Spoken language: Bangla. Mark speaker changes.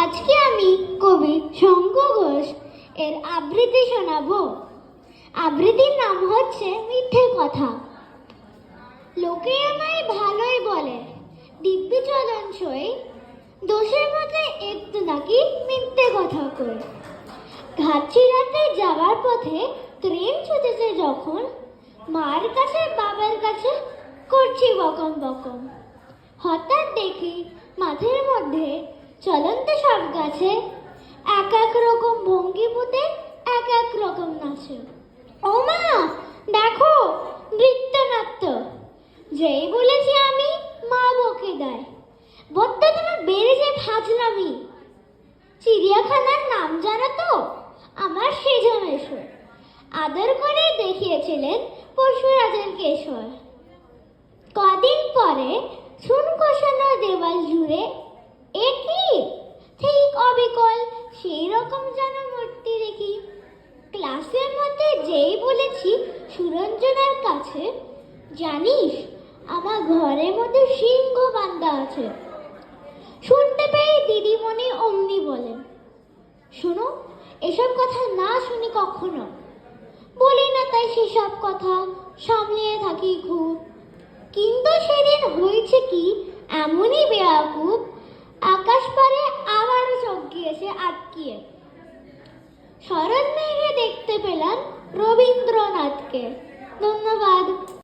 Speaker 1: আজকে আমি কবি শঙ্কু ঘোষ এর আবৃত্তি শোনাবো। আবৃত্তির নাম হচ্ছে মিথ্যে কথা। লোকে আমায় ভালোই বলে, দিব্যি চলন সই, দোষের মধ্যে একটু নাকি মিথ্যে কথা কই। ঘাটছি রাতে যাওয়ার পথে ট্রেন ছুটেছে যখন, মার কাছে বাবার কাছে করছি বকম বকম। হঠাৎ দেখি মাঠের মধ্যে চলন্ত সব গাছে এক এক রকম ভঙ্গি পুঁতে এক এক রকম নাচে। ও মা, দেখো নৃত্যনাট্য। যেই বলেছি আমি, মা বকে দেয়, বড্ড যেন বেড়েছে ফাজলামি। চিড়িয়াখানার নাম জানো তো? আমার সেজমেশ্বর। আদর করে দেখিয়েছিলেন পশুরাজের কেশর। কদিন পরে চুন কষানো দেওয়াল জুড়ে এ কি ঠিক অবিকল সেই রকম যেন মূর্তি দেখি। ক্লাসের মধ্যে যেই বলেছি সুরঞ্জনার কাছে, জানিস আমার ঘরের মধ্যে সিংহ বান্ধা আছে। শুনতে পেয়ে দিদিমণি অমনি বলেন, শোনো, এসব কথা না শুনি কখনো। বলি না তাই সেসব কথা, সামলিয়ে থাকি খুব। কিন্তু সেদিন হয়েছে কি এমনই বেয়াকুব, আকাশ পারে আবারও চোখ গিয়েছে আটকিয়ে। শরৎ মেঘে দেখতে পেলাম রবীন্দ্রনাথকে। ধন্যবাদ।